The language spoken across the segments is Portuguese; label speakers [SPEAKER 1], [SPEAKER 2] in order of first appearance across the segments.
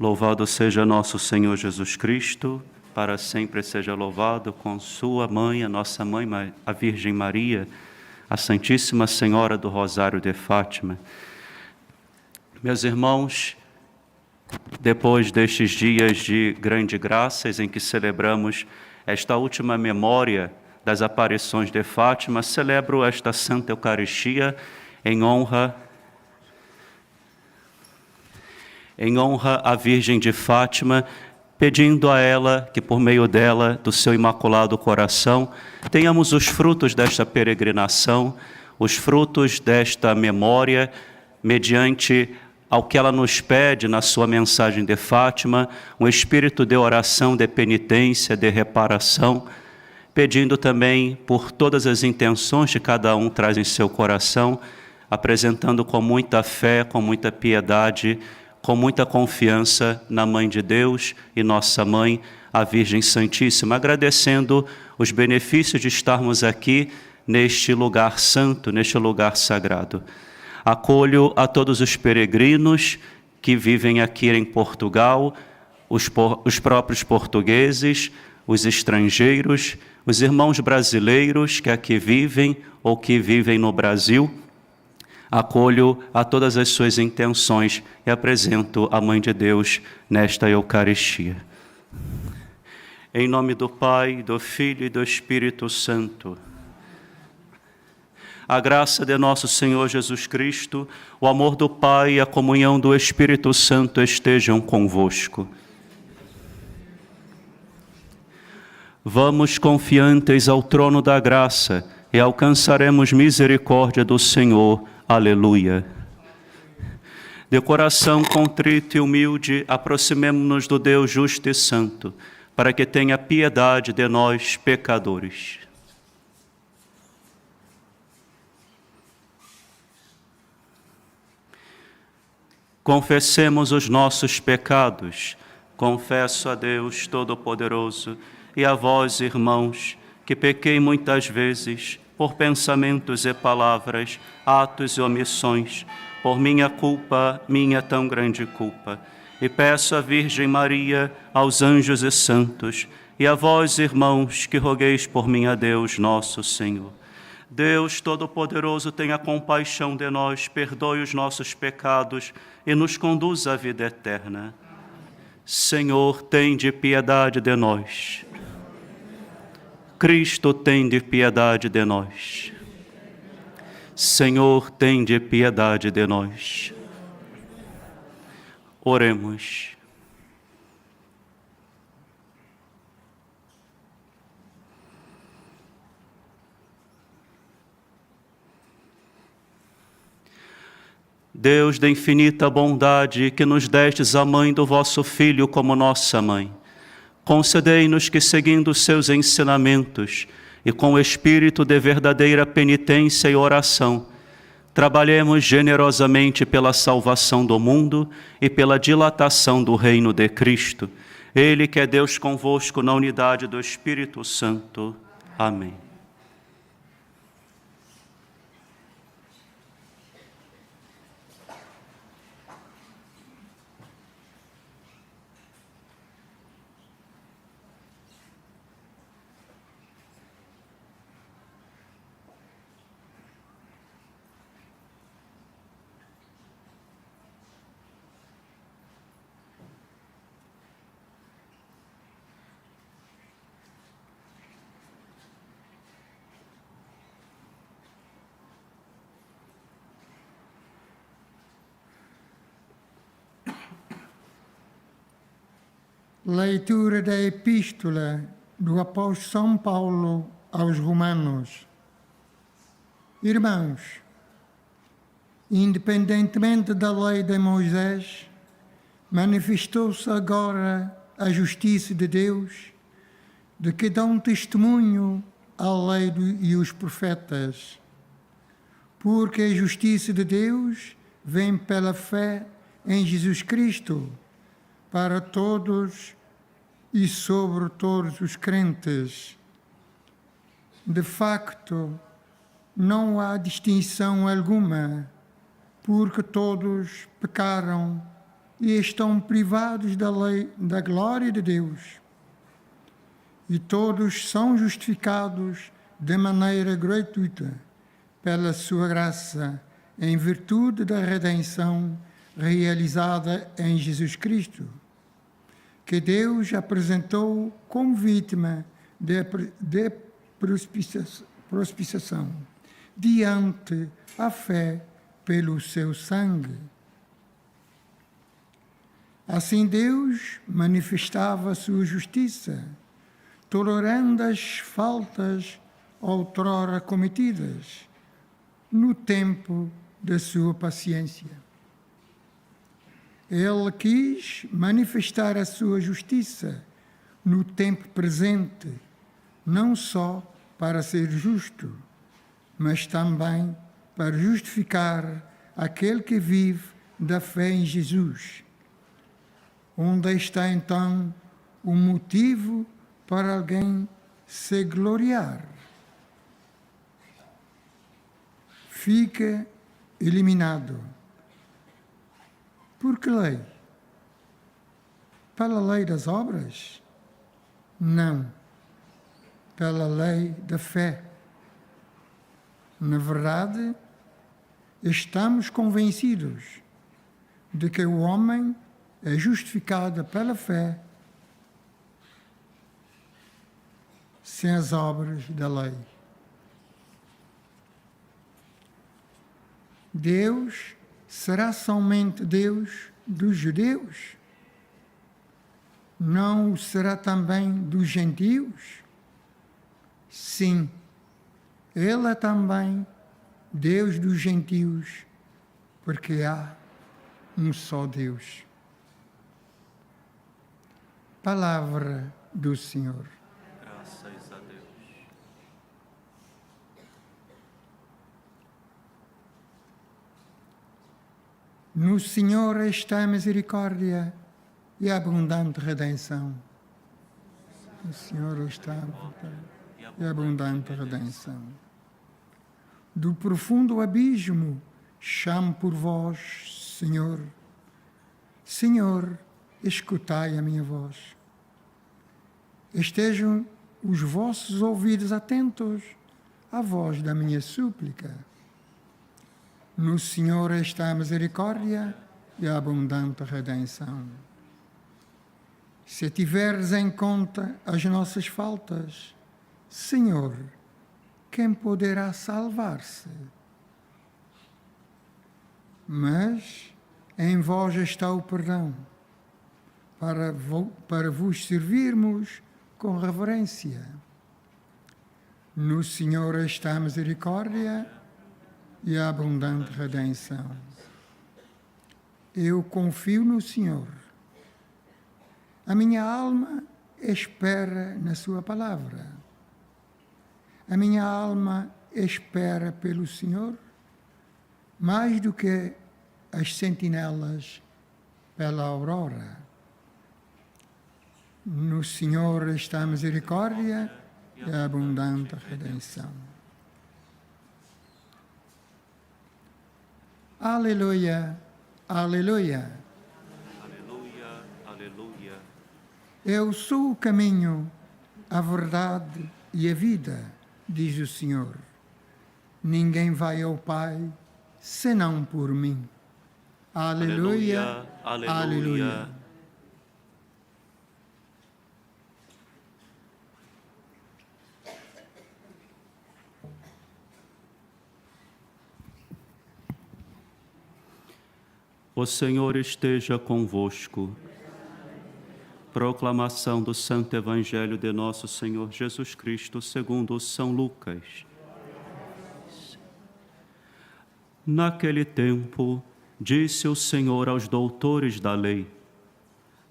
[SPEAKER 1] Louvado seja nosso Senhor Jesus Cristo, para sempre seja louvado com sua mãe, a nossa mãe, a Virgem Maria, a Santíssima Senhora do Rosário de Fátima. Meus irmãos, depois destes dias de grande graças em que celebramos esta última memória das aparições de Fátima, celebro esta Santa Eucaristia em honra à Virgem de Fátima, pedindo a ela que, por meio dela, do seu imaculado coração, tenhamos os frutos desta peregrinação, os frutos desta memória, mediante ao que ela nos pede na sua mensagem de Fátima, um espírito de oração, de penitência, de reparação, pedindo também por todas as intenções que cada um traz em seu coração, apresentando com muita fé, com muita piedade, com muita confiança na Mãe de Deus e nossa Mãe, a Virgem Santíssima, agradecendo os benefícios de estarmos aqui neste lugar santo, neste lugar sagrado. Acolho a todos os peregrinos que vivem aqui em Portugal, os próprios portugueses, os estrangeiros, os irmãos brasileiros que aqui vivem ou que vivem no Brasil. Acolho a todas as suas intenções e apresento a Mãe de Deus nesta Eucaristia. Em nome do Pai, do Filho e do Espírito Santo. A graça de nosso Senhor Jesus Cristo, o amor do Pai e a comunhão do Espírito Santo estejam convosco. Vamos confiantes ao trono da graça e alcançaremos misericórdia do Senhor. Aleluia. De coração contrito e humilde, aproximemo-nos do Deus justo e santo, para que tenha piedade de nós, pecadores. Confessemos os nossos pecados. Confesso a Deus Todo-Poderoso e a vós, irmãos, que pequei muitas vezes, por pensamentos e palavras, atos e omissões, por minha culpa, minha tão grande culpa. E peço à Virgem Maria, aos anjos e santos, e a vós, irmãos, que rogueis por mim a Deus nosso Senhor. Deus Todo-Poderoso, tenha compaixão de nós, perdoe os nossos pecados e nos conduza à vida eterna. Senhor, tende piedade de nós. Cristo, tende piedade de nós. Senhor, tende piedade de nós. Oremos. Deus de infinita bondade, que nos destes a mãe do vosso Filho como nossa mãe, concedei-nos que, seguindo os seus ensinamentos e com o espírito de verdadeira penitência e oração, trabalhemos generosamente pela salvação do mundo e pela dilatação do reino de Cristo. Ele que é Deus convosco na unidade do Espírito Santo. Amém.
[SPEAKER 2] Leitura da Epístola do Apóstolo São Paulo aos Romanos. Irmãos, independentemente da lei de Moisés, manifestou-se agora a justiça de Deus, de que dão testemunho a lei e os profetas. Porque a justiça de Deus vem pela fé em Jesus Cristo, para todos e sobre todos os crentes. De facto, não há distinção alguma, porque todos pecaram e estão privados da lei, da glória de Deus. E todos são justificados de maneira gratuita pela sua graça, em virtude da redenção realizada em Jesus Cristo, que Deus apresentou como vítima de propiciação, diante a fé pelo seu sangue. Assim Deus manifestava a sua justiça, tolerando as faltas outrora cometidas, no tempo da sua paciência. Ele quis manifestar a sua justiça no tempo presente, não só para ser justo, mas também para justificar aquele que vive da fé em Jesus. Onde está então o motivo para alguém se gloriar? Fica eliminado. Por que lei? Pela lei das obras? Não. Pela lei da fé. Na verdade, estamos convencidos de que o homem é justificado pela fé, sem as obras da lei. Deus será somente Deus dos judeus? Não será também dos gentios? Sim, Ele é também Deus dos gentios, porque há um só Deus. Palavra do Senhor.
[SPEAKER 1] Graças a Deus.
[SPEAKER 2] No Senhor está a misericórdia e a abundante redenção. No Senhor está a abundante redenção. Do profundo abismo, chamo por vós, Senhor. Senhor, escutai a minha voz. Estejam os vossos ouvidos atentos à voz da minha súplica. No Senhor está a misericórdia e a abundante redenção. Se tiveres em conta as nossas faltas, Senhor, quem poderá salvar-se? Mas em vós está o perdão, para vos servirmos com reverência. No Senhor está a misericórdia e a abundante redenção. Eu confio no Senhor. A minha alma espera na sua palavra. A minha alma espera pelo Senhor, mais do que as sentinelas pela aurora. No Senhor está a misericórdia e a abundante redenção. Aleluia, aleluia.
[SPEAKER 1] Aleluia, aleluia.
[SPEAKER 2] Eu sou o caminho, a verdade e a vida, diz o Senhor. Ninguém vai ao Pai senão por mim. Aleluia,
[SPEAKER 1] aleluia.
[SPEAKER 2] aleluia.
[SPEAKER 1] O Senhor esteja convosco. Proclamação do Santo Evangelho de nosso Senhor Jesus Cristo segundo São Lucas. Naquele tempo, disse o Senhor aos doutores da lei: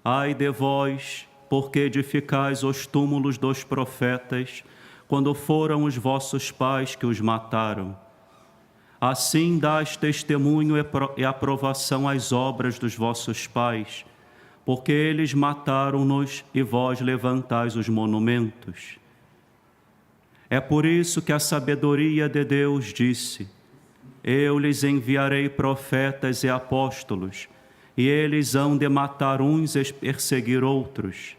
[SPEAKER 1] Ai de vós, porque edificais os túmulos dos profetas, quando foram os vossos pais que os mataram. Assim dás testemunho e aprovação às obras dos vossos pais, porque eles mataram-nos e vós levantais os monumentos. É por isso que a sabedoria de Deus disse: Eu lhes enviarei profetas e apóstolos, e eles hão de matar uns e perseguir outros.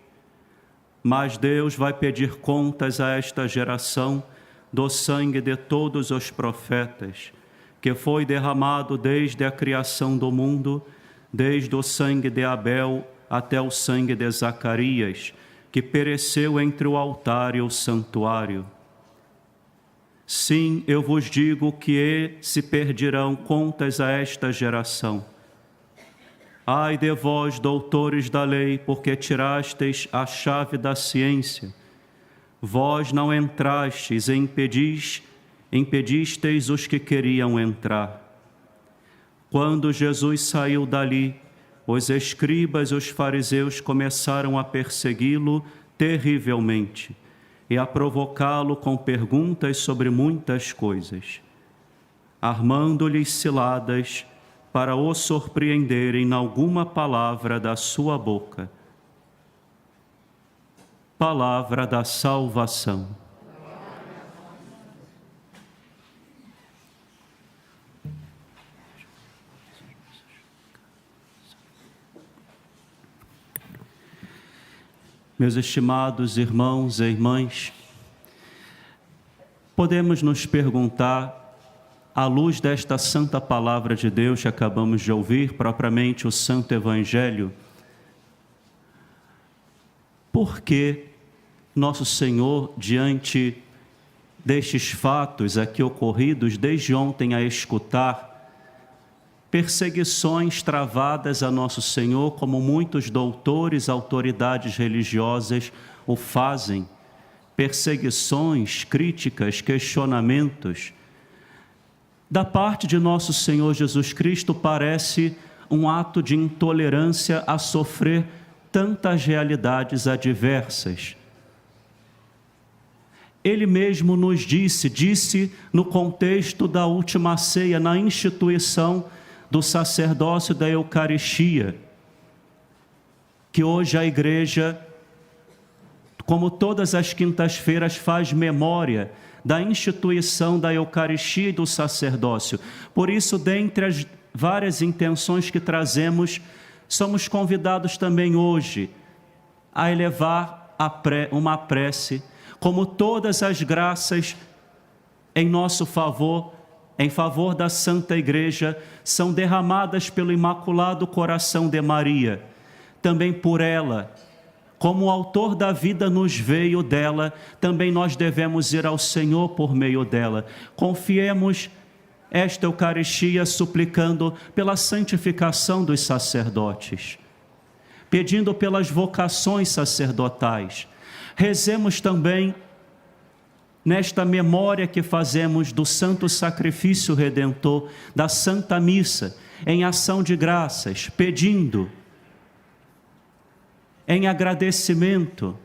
[SPEAKER 1] Mas Deus vai pedir contas a esta geração do sangue de todos os profetas, que foi derramado desde a criação do mundo, desde o sangue de Abel até o sangue de Zacarias, que pereceu entre o altar e o santuário. Sim, eu vos digo que se perdirão contas a esta geração. Ai de vós, doutores da lei, porque tirastes a chave da ciência. Vós não entrastes e impedisteis os que queriam entrar. Quando Jesus saiu dali, os escribas e os fariseus começaram a persegui-lo terrivelmente e a provocá-lo com perguntas sobre muitas coisas, armando-lhes ciladas para o surpreenderem em alguma palavra da sua boca. Palavra da salvação. Meus estimados irmãos e irmãs, podemos nos perguntar, à luz desta santa palavra de Deus que acabamos de ouvir, propriamente o Santo Evangelho, por que Nosso Senhor, diante destes fatos aqui ocorridos desde ontem a escutar, perseguições travadas a Nosso Senhor, como muitos doutores, autoridades religiosas o fazem, perseguições, críticas, questionamentos, da parte de Nosso Senhor Jesus Cristo parece um ato de intolerância a sofrer tantas realidades adversas. Ele mesmo nos disse no contexto da última ceia, na instituição do sacerdócio da Eucaristia, que hoje a Igreja, como todas as quintas-feiras, faz memória da instituição da Eucaristia e do sacerdócio. Por isso, dentre as várias intenções que trazemos, somos convidados também hoje a elevar uma prece, como todas as graças em nosso favor, em favor da Santa Igreja, são derramadas pelo Imaculado Coração de Maria. Também por ela, como o autor da vida nos veio dela, também nós devemos ir ao Senhor por meio dela. Confiemos esta Eucaristia suplicando pela santificação dos sacerdotes, pedindo pelas vocações sacerdotais. Rezemos também nesta memória que fazemos do Santo Sacrifício Redentor, da Santa Missa, em ação de graças, pedindo, em agradecimento,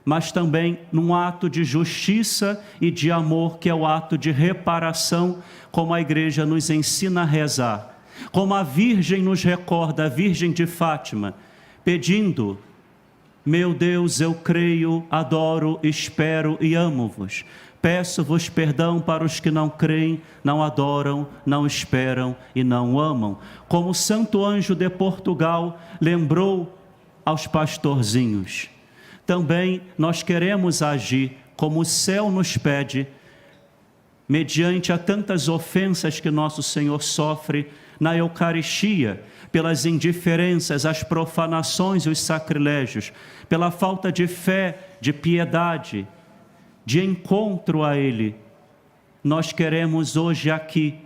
[SPEAKER 1] mas também num ato de justiça e de amor, que é o ato de reparação, como a Igreja nos ensina a rezar, como a Virgem nos recorda, a Virgem de Fátima, pedindo: meu Deus, eu creio, adoro, espero e amo-vos. Peço-vos perdão para os que não creem, não adoram, não esperam e não amam. Como o Santo Anjo de Portugal lembrou aos pastorzinhos. Também nós queremos agir como o céu nos pede, mediante a tantas ofensas que nosso Senhor sofre na Eucaristia, pelas indiferenças, as profanações e os sacrilégios, pela falta de fé, de piedade, de encontro a Ele. Nós queremos hoje aqui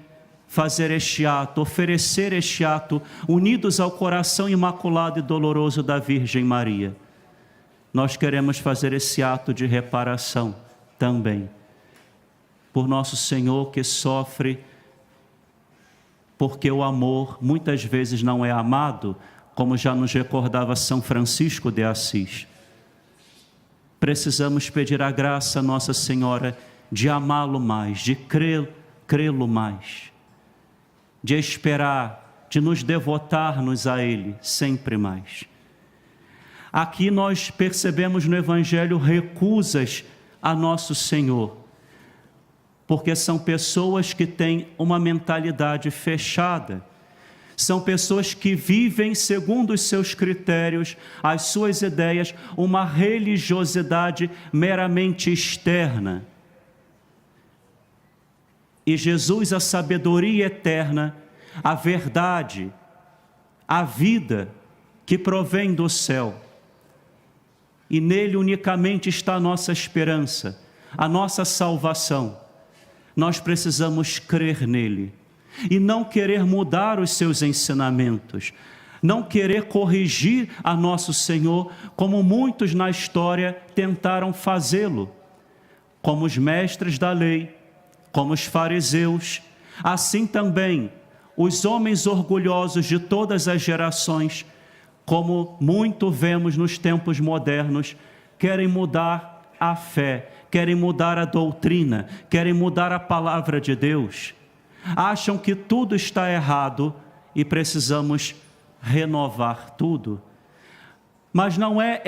[SPEAKER 1] fazer este ato, oferecer este ato, unidos ao coração imaculado e doloroso da Virgem Maria. Nós queremos fazer esse ato de reparação também, por nosso Senhor que sofre, porque o amor muitas vezes não é amado, como já nos recordava São Francisco de Assis. Precisamos pedir a graça a Nossa Senhora de amá-lo mais, de crê-lo mais, de esperar, de nos devotar-nos a Ele sempre mais. Aqui nós percebemos no Evangelho recusas a Nosso Senhor, porque são pessoas que têm uma mentalidade fechada. São pessoas que vivem segundo os seus critérios, as suas ideias, uma religiosidade meramente externa. E Jesus, a sabedoria eterna, a verdade, a vida que provém do céu. E nele unicamente está a nossa esperança, a nossa salvação. Nós precisamos crer nele e não querer mudar os seus ensinamentos, não querer corrigir a nosso Senhor, como muitos na história tentaram fazê-lo, como os mestres da lei, como os fariseus, assim também os homens orgulhosos de todas as gerações, como muito vemos nos tempos modernos, querem mudar a fé, querem mudar a doutrina, querem mudar a palavra de Deus. Acham que tudo está errado e precisamos renovar tudo. Mas não é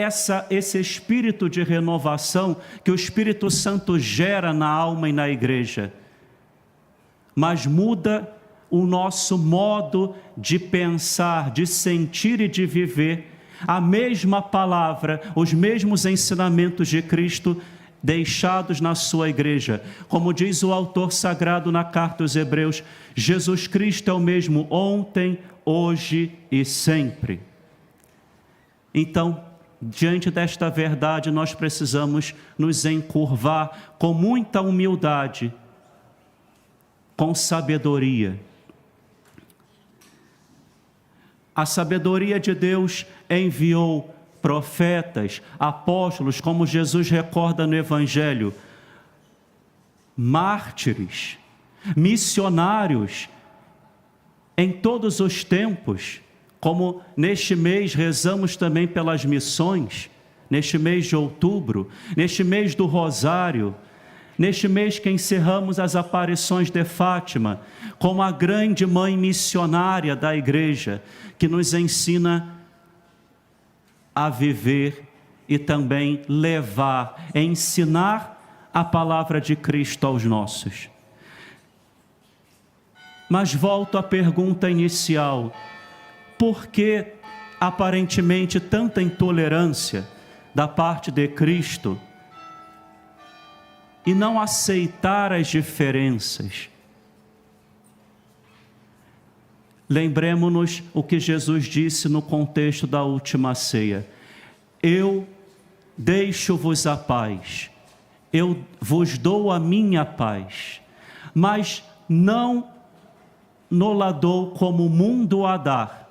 [SPEAKER 1] esse espírito de renovação que o Espírito Santo gera na alma e na igreja, mas muda o nosso modo de pensar, de sentir e de viver a mesma palavra, os mesmos ensinamentos de Cristo deixados na sua igreja. Como diz o autor sagrado na carta aos Hebreus, Jesus Cristo é o mesmo ontem, hoje e sempre. Então, diante desta verdade, nós precisamos nos encurvar com muita humildade, com sabedoria. A sabedoria de Deus enviou profetas, apóstolos, como Jesus recorda no Evangelho, mártires, missionários, em todos os tempos, como neste mês rezamos também pelas missões, neste mês de outubro, neste mês do Rosário, neste mês que encerramos as aparições de Fátima, como a grande mãe missionária da igreja, que nos ensina a viver e também levar, ensinar a palavra de Cristo aos nossos. Mas volto à pergunta inicial: por que aparentemente tanta intolerância da parte de Cristo e não aceitar as diferenças? Lembremos-nos o que Jesus disse no contexto da última ceia: eu deixo-vos a paz, eu vos dou a minha paz, mas não no-la dou como o mundo a dá.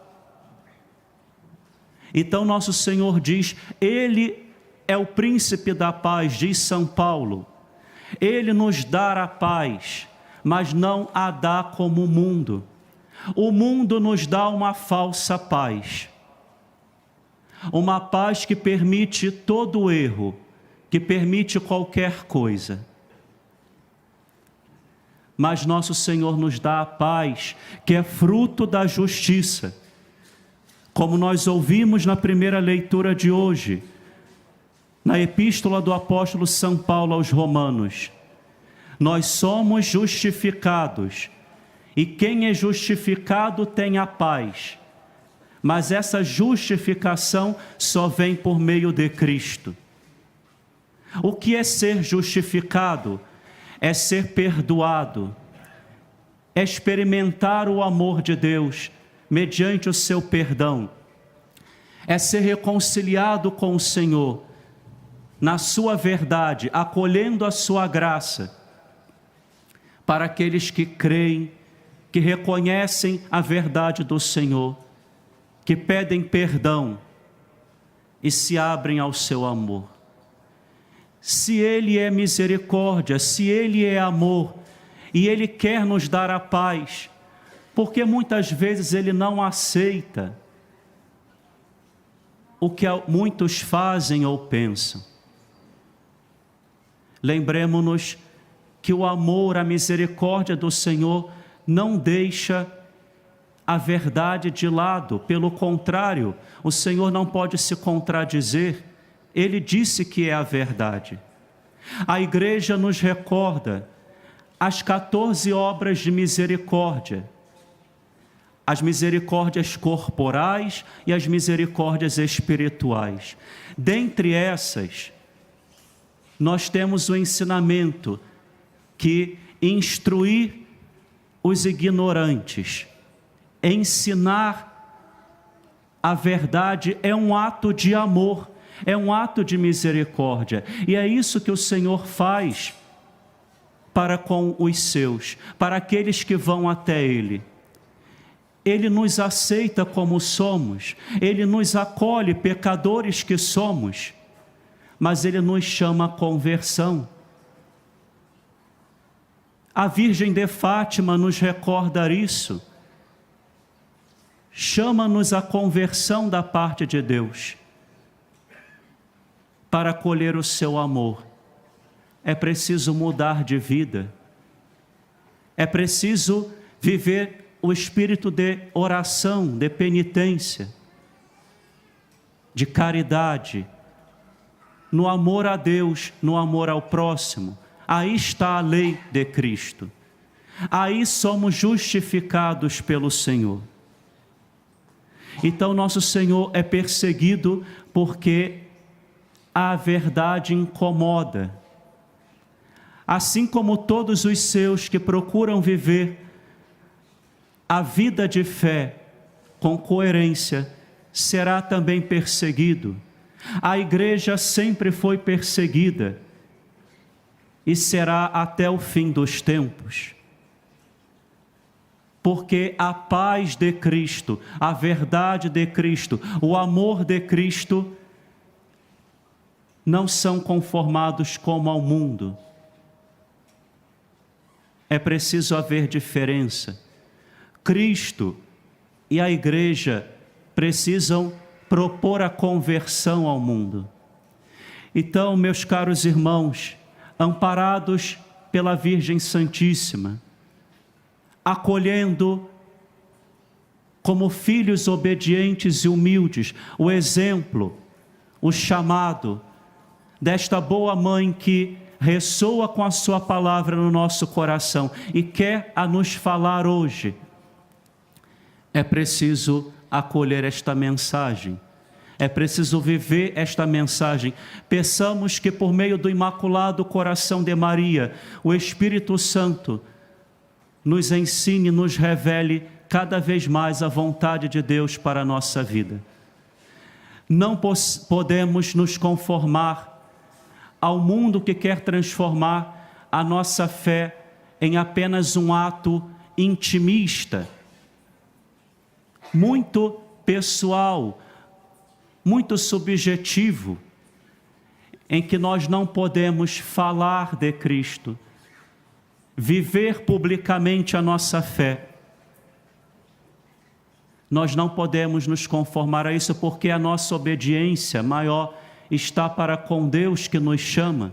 [SPEAKER 1] Então nosso Senhor diz, Ele é o príncipe da paz, diz São Paulo. Ele nos dá a paz, mas não a dá como o mundo. O mundo nos dá uma falsa paz. Uma paz que permite todo erro, que permite qualquer coisa. Mas nosso Senhor nos dá a paz, que é fruto da justiça. Como nós ouvimos na primeira leitura de hoje, na epístola do apóstolo São Paulo aos Romanos, nós somos justificados, e quem é justificado tem a paz, mas essa justificação só vem por meio de Cristo. O que é ser justificado? É ser perdoado, é experimentar o amor de Deus mediante o seu perdão, é ser reconciliado com o Senhor na sua verdade, acolhendo a sua graça, para aqueles que creem, que reconhecem a verdade do Senhor, que pedem perdão e se abrem ao seu amor. Se Ele é misericórdia, se Ele é amor, e Ele quer nos dar a paz, porque muitas vezes Ele não aceita o que muitos fazem ou pensam. Lembremos-nos que o amor, a misericórdia do Senhor não deixa a verdade de lado, pelo contrário, o Senhor não pode se contradizer, Ele disse que é a verdade. A igreja nos recorda as 14 obras de misericórdia, as misericórdias corporais e as misericórdias espirituais. Dentre essas, nós temos o ensinamento que instruir os ignorantes, ensinar a verdade é um ato de amor, é um ato de misericórdia. E é isso que o Senhor faz para com os seus, para aqueles que vão até Ele. Ele nos aceita como somos, Ele nos acolhe, pecadores que somos, mas Ele nos chama à conversão. A Virgem de Fátima nos recorda isso. Chama-nos à conversão da parte de Deus, para acolher o seu amor. É preciso mudar de vida, é preciso viver o espírito de oração, de penitência, de caridade, no amor a Deus, no amor ao próximo. Aí está a lei de Cristo, aí somos justificados pelo Senhor. Então nosso Senhor é perseguido porque a verdade incomoda. Assim como todos os seus que procuram viver a vida de fé com coerência, será também perseguido. A igreja sempre foi perseguida e será até o fim dos tempos. Porque a paz de Cristo, a verdade de Cristo, o amor de Cristo não são conformados como ao mundo. É preciso haver diferença. Cristo e a igreja precisam propor a conversão ao mundo. Então, meus caros irmãos, amparados pela Virgem Santíssima, acolhendo como filhos obedientes e humildes o exemplo, o chamado desta boa mãe que ressoa com a sua palavra no nosso coração e quer a nos falar hoje, é preciso acolher esta mensagem, é preciso viver esta mensagem. Peçamos que por meio do Imaculado Coração de Maria, o Espírito Santo nos ensine, nos revele cada vez mais a vontade de Deus para a nossa vida. Não podemos nos conformar ao mundo que quer transformar a nossa fé em apenas um ato intimista, muito pessoal, muito subjetivo, em que nós não podemos falar de Cristo, viver publicamente a nossa fé. Nós não podemos nos conformar a isso, porque a nossa obediência maior está para com Deus que nos chama.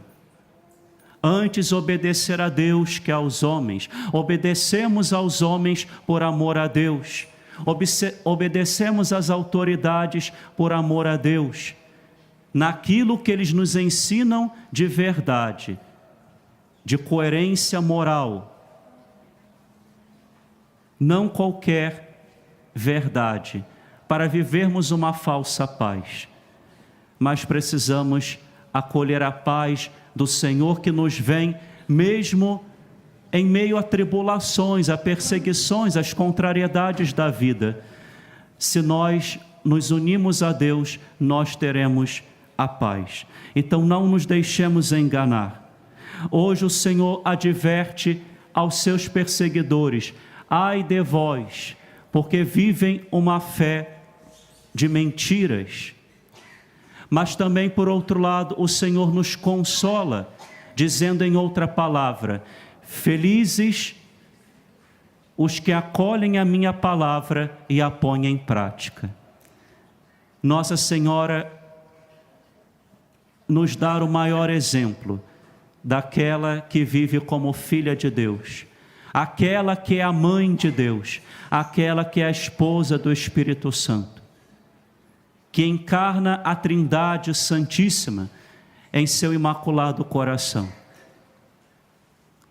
[SPEAKER 1] Antes obedecer a Deus que aos homens. Obedecemos aos homens por amor a Deus. Obedecemos às autoridades por amor a Deus, naquilo que eles nos ensinam de verdade, de coerência moral, não qualquer verdade, para vivermos uma falsa paz, mas precisamos acolher a paz do Senhor que nos vem mesmo em meio a tribulações, a perseguições, as contrariedades da vida. Se nós nos unimos a Deus, nós teremos a paz. Então não nos deixemos enganar. Hoje o Senhor adverte aos seus perseguidores: ai de vós, porque vivem uma fé de mentiras. Mas também, por outro lado, o Senhor nos consola, dizendo em outra palavra: felizes os que acolhem a minha palavra e a põem em prática. Nossa Senhora nos dá o maior exemplo daquela que vive como filha de Deus, aquela que é a mãe de Deus, aquela que é a esposa do Espírito Santo, que encarna a Trindade Santíssima em seu imaculado coração.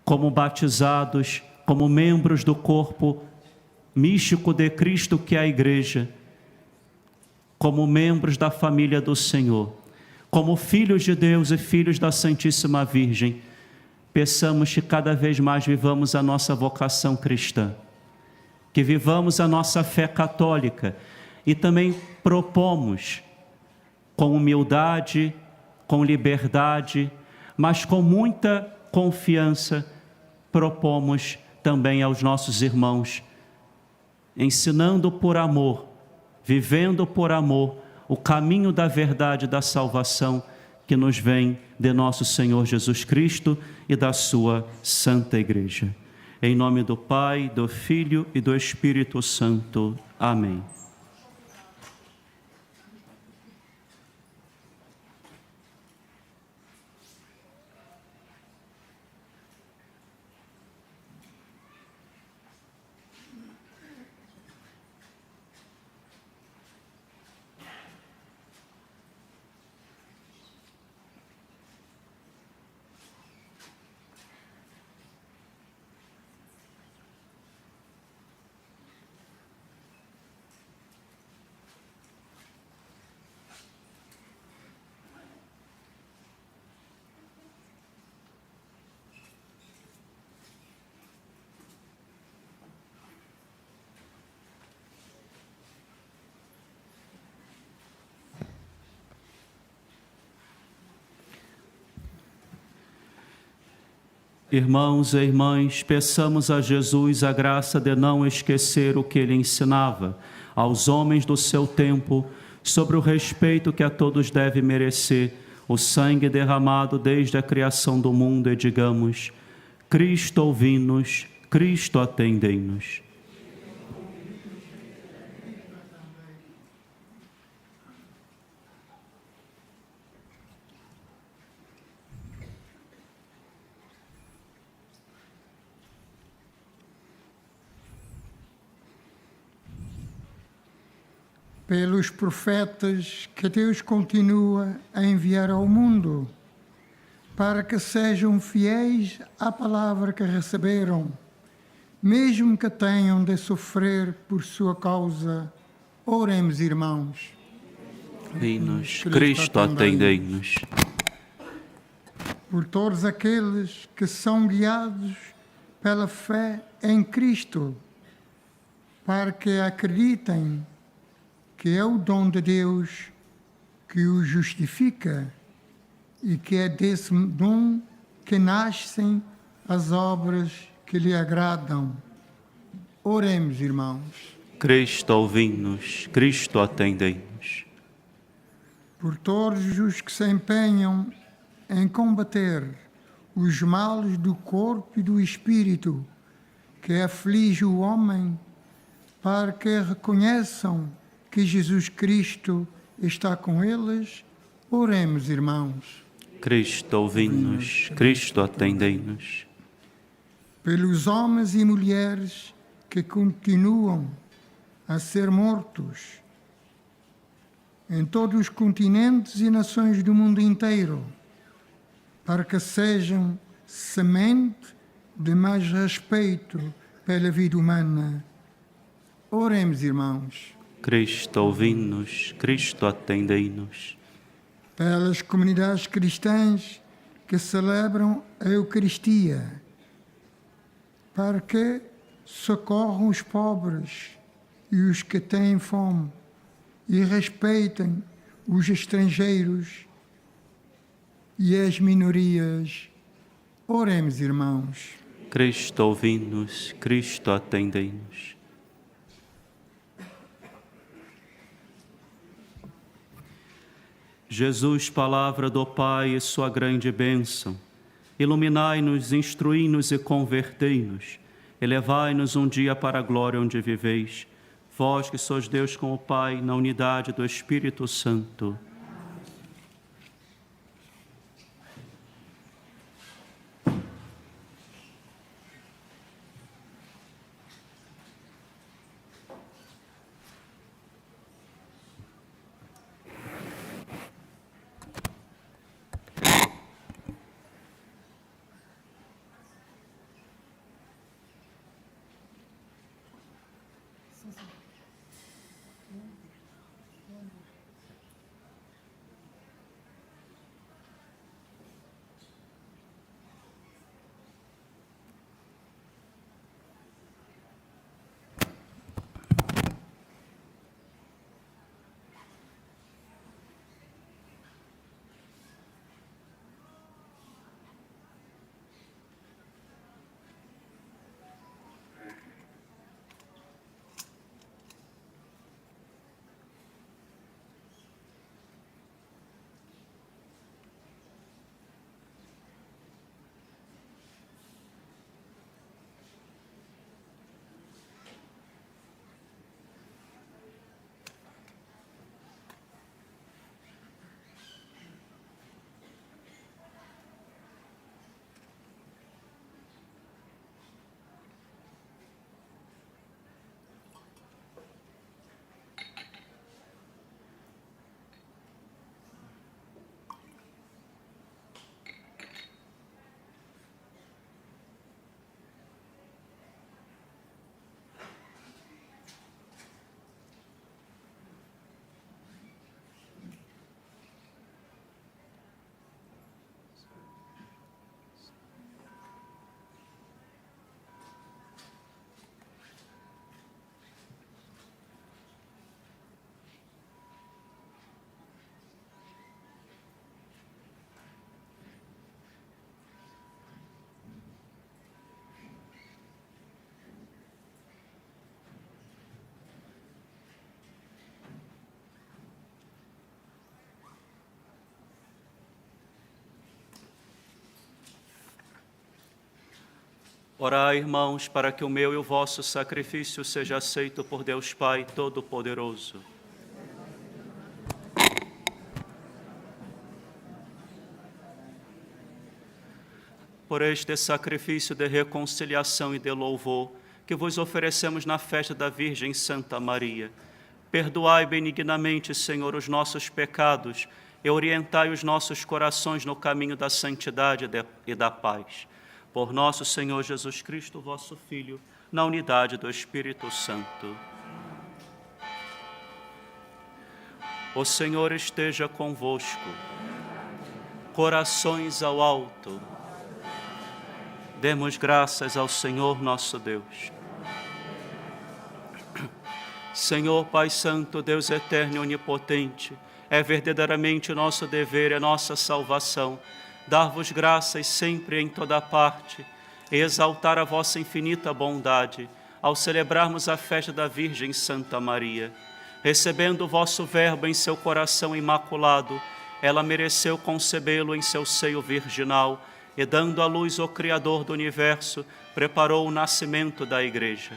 [SPEAKER 1] Como batizados, como membros do corpo místico de Cristo que é a Igreja, como membros da família do Senhor, como filhos de Deus e filhos da Santíssima Virgem, peçamos que cada vez mais vivamos a nossa vocação cristã, que vivamos a nossa fé católica e também propomos com humildade, com liberdade, mas com muita confiança, propomos também aos nossos irmãos, ensinando por amor, vivendo por amor, o caminho da verdade e da salvação que nos vem de nosso Senhor Jesus Cristo e da sua Santa Igreja. Em nome do Pai, do Filho e do Espírito Santo. Amém. Irmãos e irmãs, peçamos a Jesus a graça de não esquecer o que ele ensinava aos homens do seu tempo sobre o respeito que a todos deve merecer o sangue derramado desde a criação do mundo e digamos: Cristo ouvi-nos, Cristo atendei-nos.
[SPEAKER 2] Pelos profetas que Deus continua a enviar ao mundo, para que sejam fiéis à palavra que receberam, mesmo que tenham de sofrer por sua causa. Oremos, irmãos.
[SPEAKER 1] Ouvi-nos, Cristo atendei-nos.
[SPEAKER 2] Por todos aqueles que são guiados pela fé em Cristo, para que acreditem que é o dom de Deus que o justifica e que é desse dom que nascem as obras que lhe agradam. Oremos, irmãos.
[SPEAKER 1] Cristo ouvi-nos, Cristo atendei-nos.
[SPEAKER 2] Por todos os que se empenham em combater os males do corpo e do espírito que aflige o homem, para que reconheçam que Jesus Cristo está com eles. Oremos, irmãos.
[SPEAKER 1] Cristo ouvi-nos, Cristo atendei-nos.
[SPEAKER 2] Pelos homens e mulheres que continuam a ser mortos em todos os continentes e nações do mundo inteiro, para que sejam semente de mais respeito pela vida humana. Oremos, irmãos.
[SPEAKER 1] Cristo ouvi-nos, Cristo atendei-nos.
[SPEAKER 2] Pelas comunidades cristãs que celebram a Eucaristia, para que socorram os pobres e os que têm fome e respeitem os estrangeiros e as minorias. Oremos, irmãos.
[SPEAKER 1] Cristo ouvi-nos, Cristo atendei-nos. Jesus, palavra do Pai e sua grande bênção, iluminai-nos, instruí-nos e convertei-nos, elevai-nos um dia para a glória onde viveis, vós que sois Deus com o Pai, na unidade do Espírito Santo. Orai, irmãos, para que o meu e o vosso sacrifício seja aceito por Deus Pai Todo-Poderoso. Por este sacrifício de reconciliação e de louvor que vos oferecemos na festa da Virgem Santa Maria, perdoai benignamente, Senhor, os nossos pecados e orientai os nossos corações no caminho da santidade e da paz. Por nosso Senhor Jesus Cristo, vosso Filho, na unidade do Espírito Santo. O Senhor esteja convosco. Corações ao alto. Demos graças ao Senhor nosso Deus. Senhor Pai Santo, Deus eterno e onipotente, é verdadeiramente nosso dever e nossa salvação dar-vos graças sempre e em toda parte e exaltar a vossa infinita bondade ao celebrarmos a festa da Virgem Santa Maria. Recebendo o vosso Verbo em seu coração imaculado, ela mereceu concebê-lo em seu seio virginal e, dando à luz o Criador do universo, preparou o nascimento da Igreja.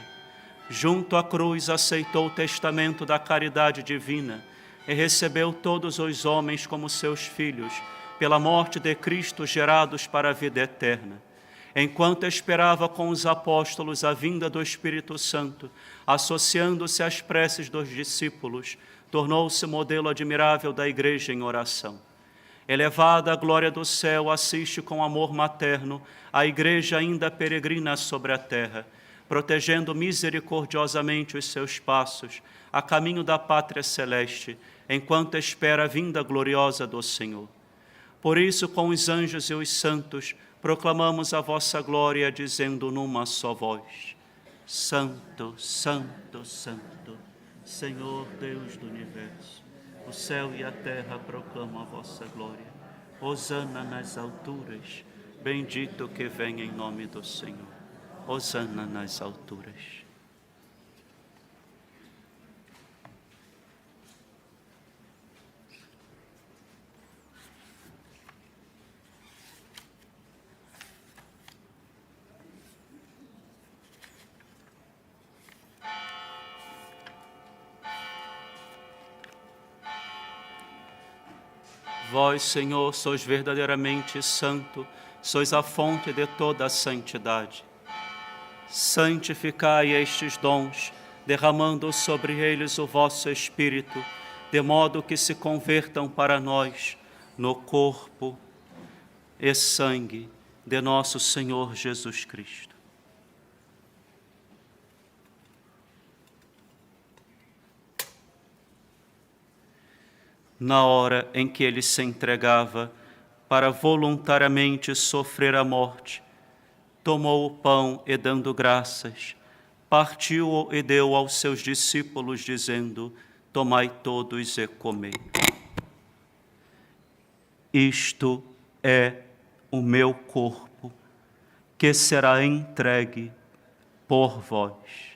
[SPEAKER 1] Junto à cruz aceitou o testamento da caridade divina e recebeu todos os homens como seus filhos, pela morte de Cristo gerados para a vida eterna. Enquanto esperava com os apóstolos a vinda do Espírito Santo, associando-se às preces dos discípulos, tornou-se modelo admirável da Igreja em oração. Elevada à glória do céu, assiste com amor materno a Igreja ainda peregrina sobre a terra, protegendo misericordiosamente os seus passos a caminho da pátria celeste, enquanto espera a vinda gloriosa do Senhor. Por isso, com os anjos e os santos, proclamamos a vossa glória, dizendo numa só voz: Santo, Santo, Santo, Senhor Deus do universo, o céu e a terra proclamam a vossa glória. Hosana nas alturas, bendito que vem em nome do Senhor. Hosana nas alturas. Vós, Senhor, sois verdadeiramente santo, sois a fonte de toda a santidade. Santificai estes dons, derramando sobre eles o vosso Espírito, de modo que se convertam para nós no corpo e sangue de nosso Senhor Jesus Cristo. Na hora em que ele se entregava para voluntariamente sofrer a morte, tomou o pão e, dando graças, partiu-o e deu aos seus discípulos, dizendo: Tomai todos e comei. Isto é o meu corpo, que será entregue por vós.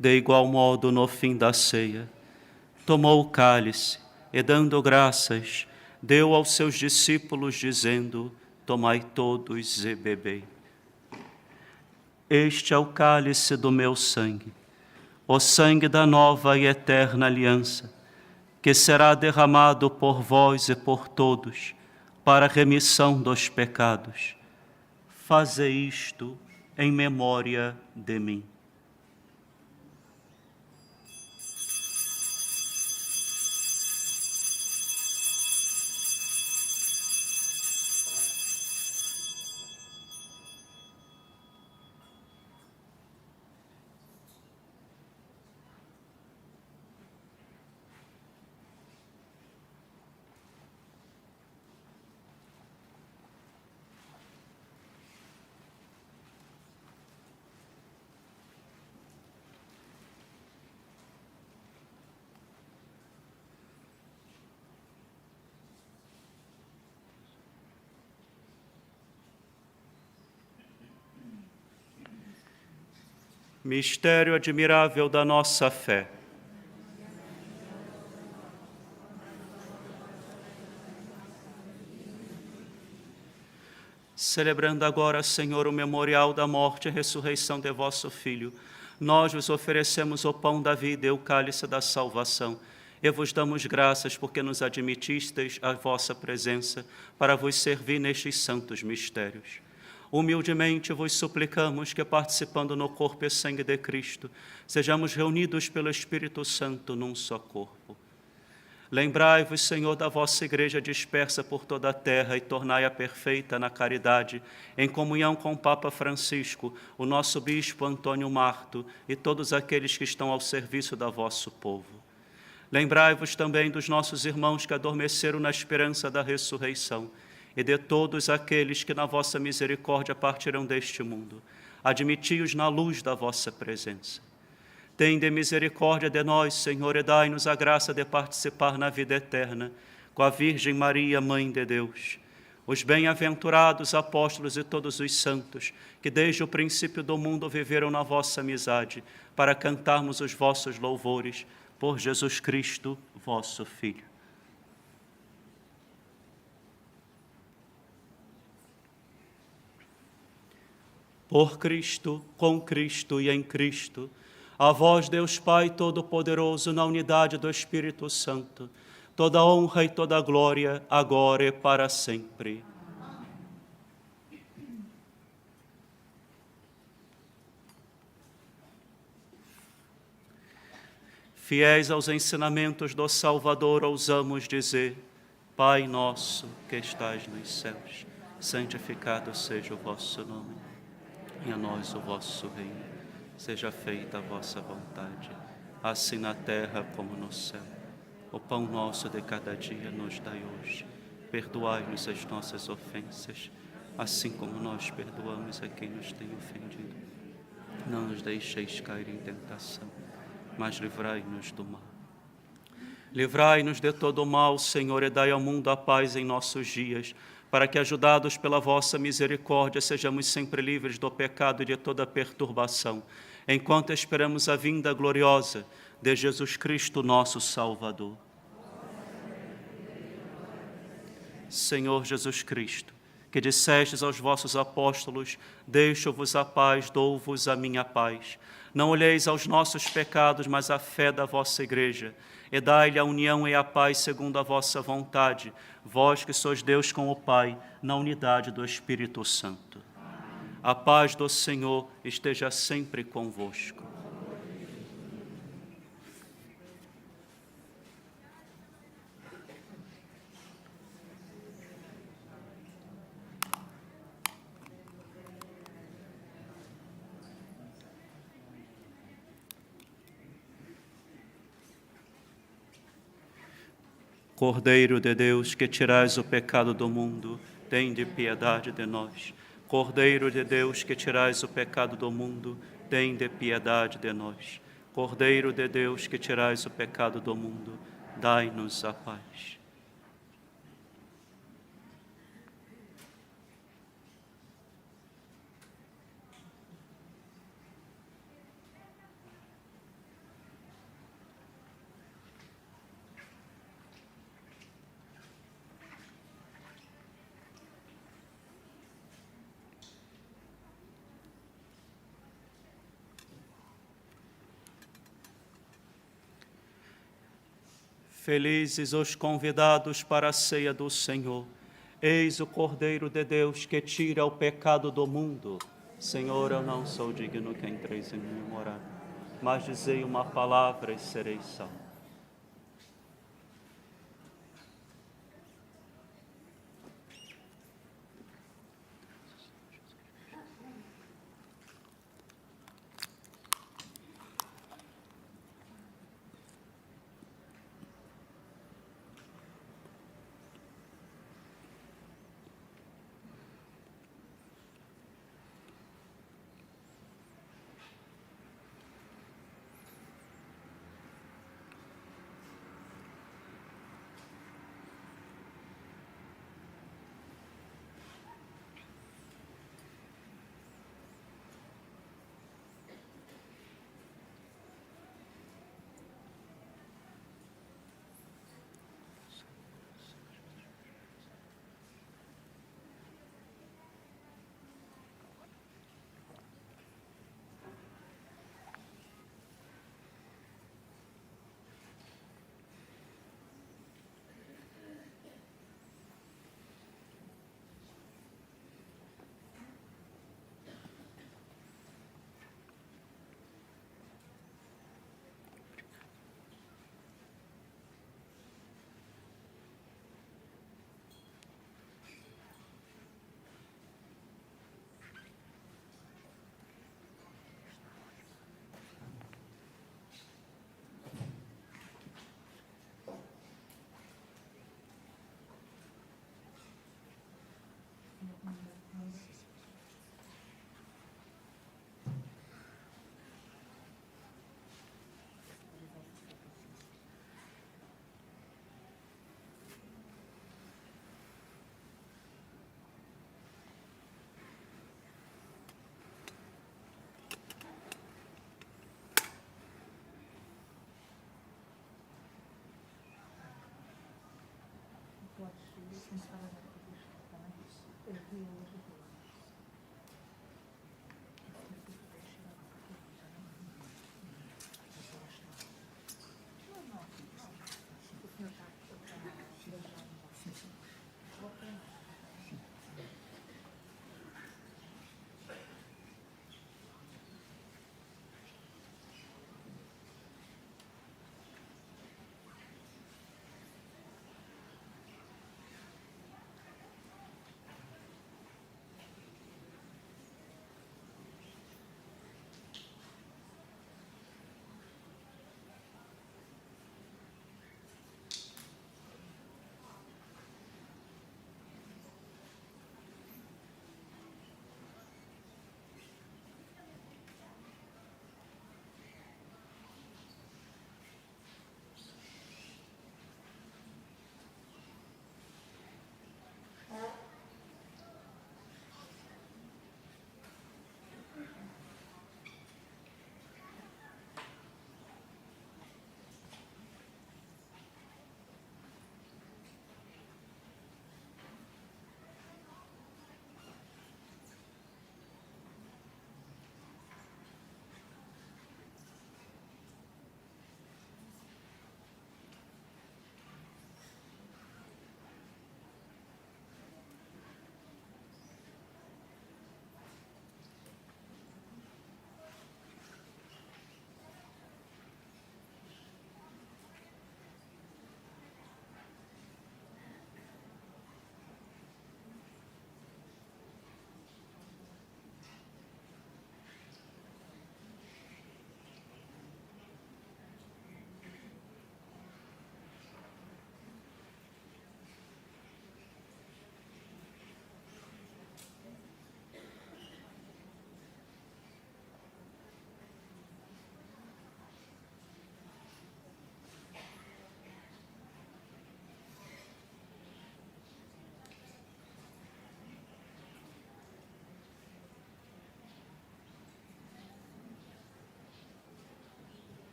[SPEAKER 1] De igual modo, no fim da ceia, tomou o cálice e, dando graças, deu aos seus discípulos, dizendo: Tomai todos e bebei. Este é o cálice do meu sangue, o sangue da nova e eterna aliança, que será derramado por vós e por todos, para a remissão dos pecados. Fazei isto em memória de mim. Mistério admirável da nossa fé. Celebrando agora, Senhor, o memorial da morte e ressurreição de vosso Filho, nós vos oferecemos o pão da vida e o cálice da salvação, e vos damos graças porque nos admitisteis à vossa presença para vos servir nestes santos mistérios. Humildemente vos suplicamos que, participando no corpo e sangue de Cristo, sejamos reunidos pelo Espírito Santo num só corpo. Lembrai-vos, Senhor, da vossa Igreja dispersa por toda a terra e tornai-a perfeita na caridade, em comunhão com o Papa Francisco, o nosso Bispo Antônio Marto e todos aqueles que estão ao serviço da vosso povo. Lembrai-vos também dos nossos irmãos que adormeceram na esperança da ressurreição e de todos aqueles que na vossa misericórdia partirão deste mundo. Admiti-os na luz da vossa presença. Tende misericórdia de nós, Senhor, e dai-nos a graça de participar na vida eterna com a Virgem Maria, Mãe de Deus, os bem-aventurados apóstolos e todos os santos, que desde o princípio do mundo viveram na vossa amizade, para cantarmos os vossos louvores, por Jesus Cristo, vosso Filho. Por Cristo, com Cristo e em Cristo, a vós, Deus Pai Todo-Poderoso, na unidade do Espírito Santo, toda honra e toda glória, agora e para sempre. Fiéis aos ensinamentos do Salvador, ousamos dizer: Pai nosso que estais nos céus, santificado seja o vosso nome. E a nós o vosso reino. Seja feita a vossa vontade, assim na terra como no céu. O pão nosso de cada dia nos dai hoje. Perdoai-nos as nossas ofensas, assim como nós perdoamos a quem nos tem ofendido. Não nos deixeis cair em tentação, mas livrai-nos do mal. Livrai-nos de todo o mal, Senhor, e dai ao mundo a paz em nossos dias, para que, ajudados pela vossa misericórdia, sejamos sempre livres do pecado e de toda perturbação, enquanto esperamos a vinda gloriosa de Jesus Cristo, nosso Salvador. Senhor Jesus Cristo, que dissestes aos vossos apóstolos: deixo-vos a paz, dou-vos a minha paz. Não olheis aos nossos pecados, mas à fé da vossa Igreja, e dai-lhe a união e a paz segundo a vossa vontade, vós que sois Deus com o Pai, na unidade do Espírito Santo. A paz do Senhor esteja sempre convosco. Cordeiro de Deus, que tirais o pecado do mundo, tende piedade de nós. Cordeiro de Deus, que tirais o pecado do mundo, tende piedade de nós. Cordeiro de Deus, que tirais o pecado do mundo, dai-nos a paz. Felizes os convidados para a ceia do Senhor. Eis o Cordeiro de Deus que tira o pecado do mundo. Senhor, eu não sou digno que entreis em minha morada, mas dizei uma palavra e serei salvo.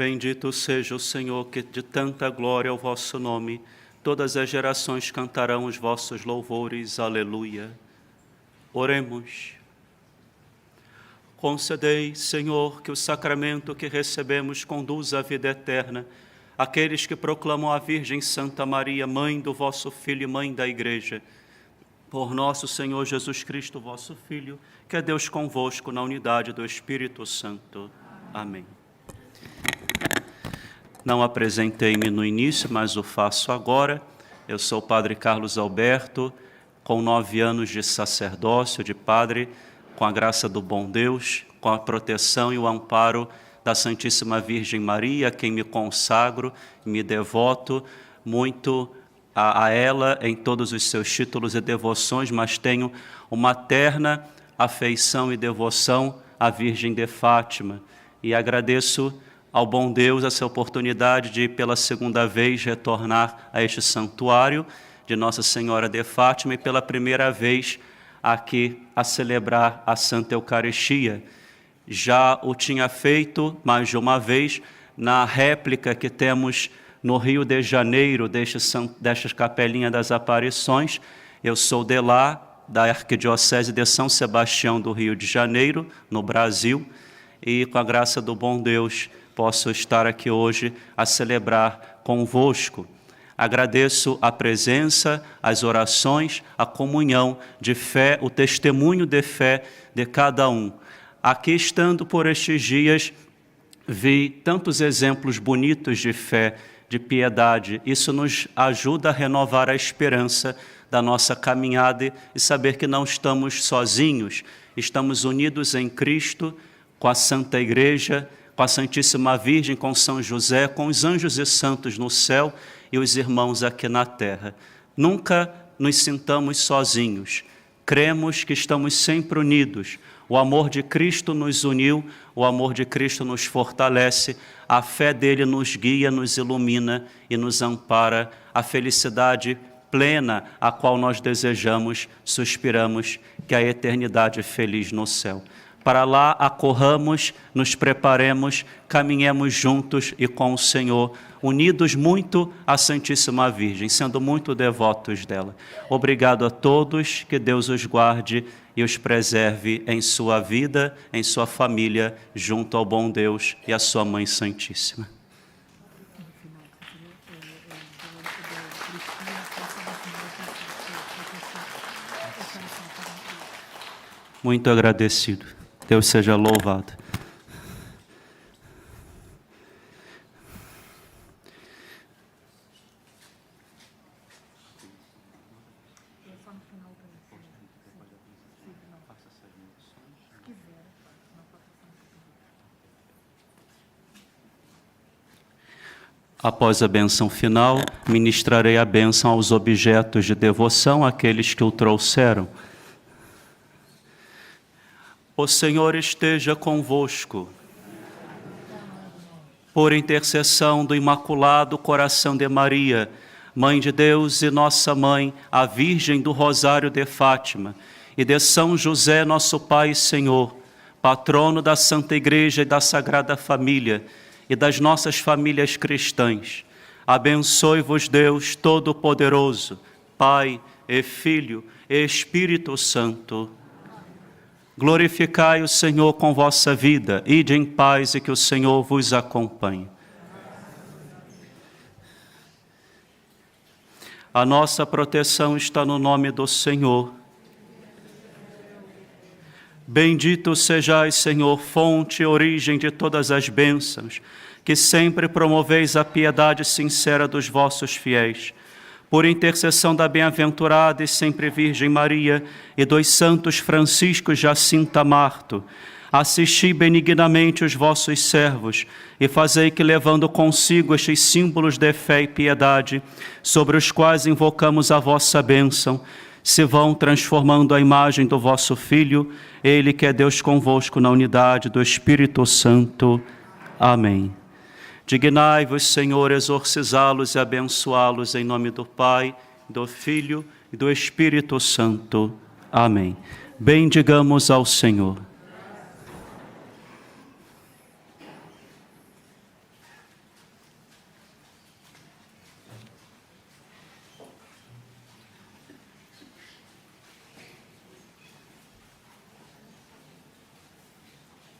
[SPEAKER 1] Bendito seja o Senhor, que de tanta glória ao vosso nome, todas as gerações cantarão os vossos louvores. Aleluia. Oremos. Concedei, Senhor, que o sacramento que recebemos conduza à vida eterna aqueles que proclamam a Virgem Santa Maria, mãe do vosso Filho e mãe da Igreja. Por nosso Senhor Jesus Cristo, vosso Filho, que é Deus convosco na unidade do Espírito Santo. Amém. Não apresentei-me no início, mas o faço agora. Eu sou o Padre Carlos Alberto, com 9 anos de sacerdócio, de padre, com a graça do bom Deus, com a proteção e o amparo da Santíssima Virgem Maria, a quem me consagro, me devoto muito a ela em todos os seus títulos e devoções, mas tenho uma terna afeição e devoção à Virgem de Fátima. E agradeço ao bom Deus essa oportunidade de, pela segunda vez, retornar a este santuário de Nossa Senhora de Fátima e pela primeira vez aqui a celebrar a Santa Eucaristia. Já o tinha feito mais de uma vez na réplica que temos no Rio de Janeiro, destas Capelinha das Aparições. Eu sou de lá, da Arquidiocese de São Sebastião do Rio de Janeiro, no Brasil, e com a graça do bom Deus posso estar aqui hoje a celebrar convosco. Agradeço a presença, as orações, a comunhão de fé, o testemunho de fé de cada um. Aqui estando por estes dias, vi tantos exemplos bonitos de fé, de piedade. Isso nos ajuda a renovar a esperança da nossa caminhada e saber que não estamos sozinhos, estamos unidos em Cristo, com a Santa Igreja, com a Santíssima Virgem, com São José, com os anjos e santos no céu e os irmãos aqui na terra. Nunca nos sintamos sozinhos, cremos que estamos sempre unidos. O amor de Cristo nos uniu, o amor de Cristo nos fortalece, a fé dele nos guia, nos ilumina e nos ampara. A felicidade plena a qual nós desejamos, suspiramos, que a eternidade feliz no céu. Para lá acorramos, nos preparemos, caminhemos juntos e com o Senhor, unidos muito à Santíssima Virgem, sendo muito devotos dela. Obrigado a todos, que Deus os guarde e os preserve em sua vida, em sua família, junto ao bom Deus e à sua Mãe Santíssima. Muito agradecido. Deus seja louvado. Após a bênção final, ministrarei a bênção aos objetos de devoção, àqueles que o trouxeram. O Senhor esteja convosco. Por intercessão do Imaculado Coração de Maria, Mãe de Deus e Nossa Mãe, a Virgem do Rosário de Fátima, e de São José, nosso Pai e Senhor, patrono da Santa Igreja e da Sagrada Família, e das nossas famílias cristãs, abençoe-vos Deus Todo-Poderoso, Pai e Filho e Espírito Santo. Glorificai o Senhor com vossa vida, ide em paz e que o Senhor vos acompanhe. A nossa proteção está no nome do Senhor. Bendito sejais, Senhor, fonte e origem de todas as bênçãos, que sempre promoveis a piedade sincera dos vossos fiéis. Por intercessão da bem-aventurada e sempre Virgem Maria e dos santos Francisco e Jacinta Marto, assisti benignamente os vossos servos e fazei que, levando consigo estes símbolos de fé e piedade, sobre os quais invocamos a vossa bênção, se vão transformando a imagem do vosso Filho, Ele que é Deus convosco na unidade do Espírito Santo. Amém. Dignai-vos, Senhor, exorcizá-los e abençoá-los em nome do Pai, do Filho e do Espírito Santo. Amém. Bendigamos ao Senhor.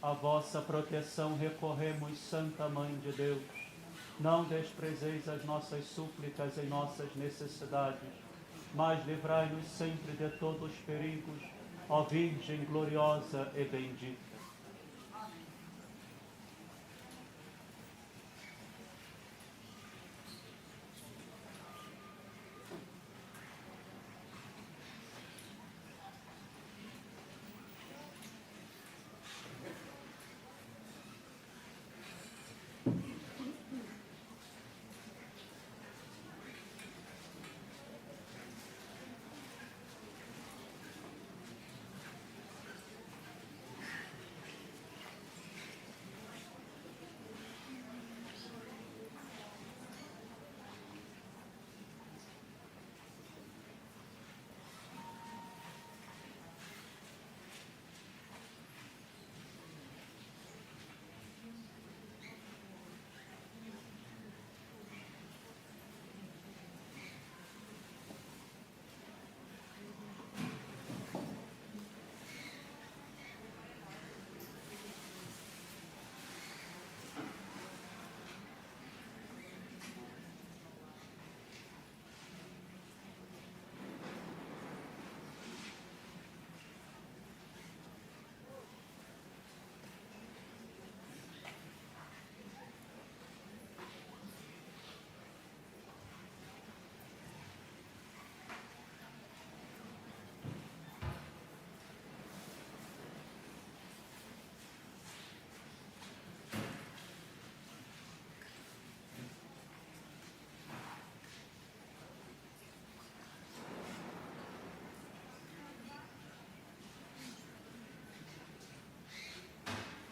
[SPEAKER 1] A vossa proteção recorremos, Santa Mãe de Deus. Não desprezeis as nossas súplicas em nossas necessidades, mas livrai-nos sempre de todos os perigos, ó Virgem gloriosa e bendita.